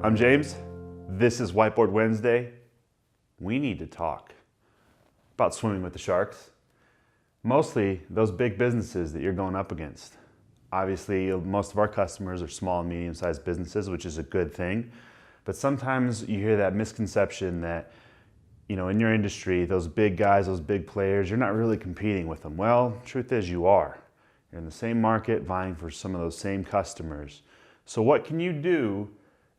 I'm James. This is Whiteboard Wednesday. We need to talk about swimming with the sharks. Mostly those big businesses that you're going up against. Obviously, most of our customers are small and medium-sized businesses, which is a good thing. But sometimes you hear that misconception that, in your industry, those big guys, those big players, you're not really competing with them. Well, truth is you are. You're in the same market, vying for some of those same customers. So what can you do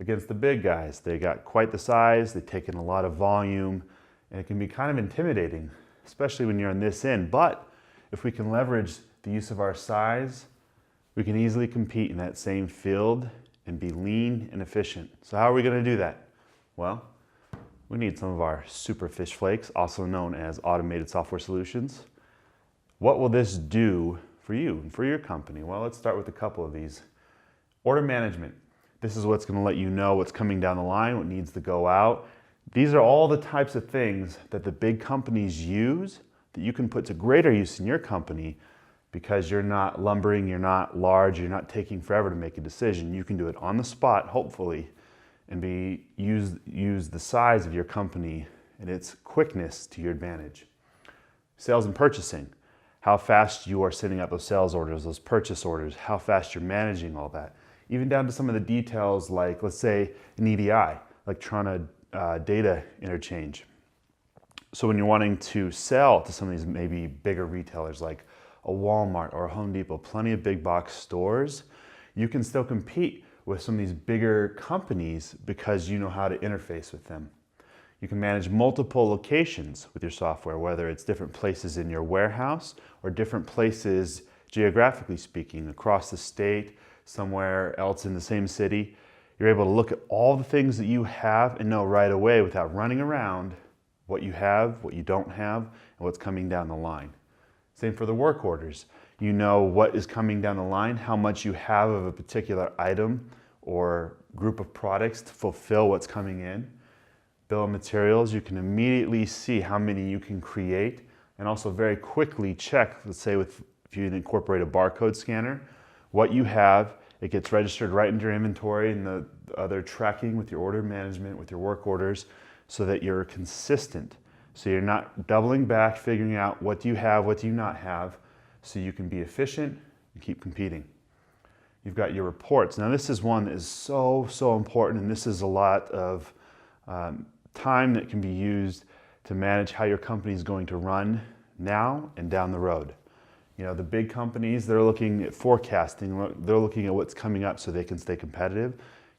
against the big guys? They got quite the size, they take in a lot of volume, and it can be kind of intimidating, especially when you're on this end. But if we can leverage the use of our size, we can easily compete in that same field and be lean and efficient. So how are we going to do that? Well, we need some of our super fish flakes, also known as automated software solutions. What will this do for you and for your company? Well, let's start with a couple of these. Order management. This is what's going to let you know what's coming down the line, what needs to go out. These are all the types of things that the big companies use that you can put to greater use in your company because you're not lumbering, you're not large, you're not taking forever to make a decision. You can do it on the spot, hopefully, and use the size of your company and its quickness to your advantage. Sales and purchasing. How fast you are sending out those sales orders, those purchase orders, how fast you're managing all that. Even down to some of the details like, let's say, an EDI, electronic data interchange. So when you're wanting to sell to some of these maybe bigger retailers like a Walmart or a Home Depot, plenty of big box stores, you can still compete with some of these bigger companies because you know how to interface with them. You can manage multiple locations with your software, whether it's different places in your warehouse or different places geographically speaking, across the state, somewhere else in the same city. You're able to look at all the things that you have and know right away without running around what you have, what you don't have, and what's coming down the line. Same for the work orders. You know what is coming down the line, how much you have of a particular item or group of products to fulfill what's coming in. Bill of materials, you can immediately see how many you can create and also very quickly check, let's say if you incorporate a barcode scanner, what you have, it gets registered right into your inventory and the other tracking with your order management, with your work orders, so that you're consistent. So you're not doubling back, figuring out what do you have, what do you not have, so you can be efficient and keep competing. You've got your reports. Now this is one that is so important, and this is a lot of time that can be used to manage how your company is going to run now and down the road. The big companies, they're looking at forecasting, they're looking at what's coming up so they can stay competitive.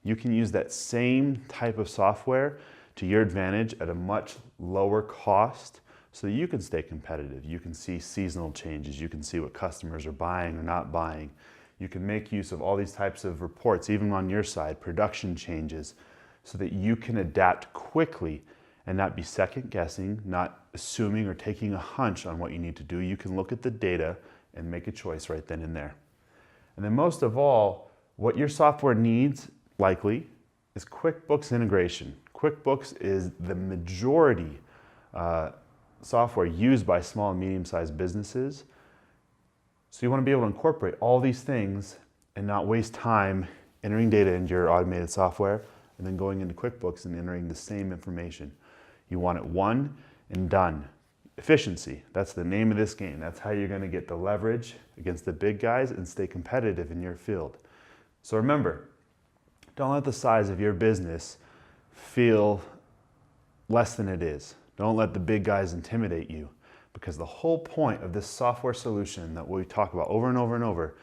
You can use that same type of software to your advantage at a much lower cost so that you can stay competitive. You can see seasonal changes, you can see what customers are buying or not buying. You can make use of all these types of reports, even on your side, production changes, so that you can adapt quickly and not be second guessing, not assuming or taking a hunch on what you need to do. You can look at the data and make a choice right then and there. And then most of all, what your software needs, likely, is QuickBooks integration. QuickBooks is the majority software used by small and medium-sized businesses. So you want to be able to incorporate all these things and not waste time entering data into your automated software and then going into QuickBooks and entering the same information. You want it one and done. Efficiency, that's the name of this game. That's how you're going to get the leverage against the big guys and stay competitive in your field. So remember, don't let the size of your business feel less than it is. Don't let the big guys intimidate you, because the whole point of this software solution that we talk about over and over and over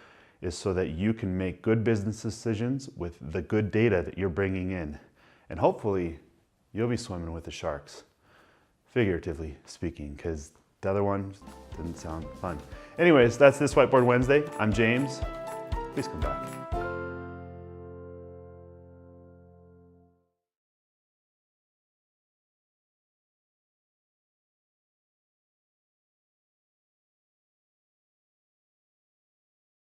is so that you can make good business decisions with the good data that you're bringing in. And hopefully, you'll be swimming with the sharks, figuratively speaking, because the other one didn't sound fun. Anyways, that's this Whiteboard Wednesday. I'm James. Please come back.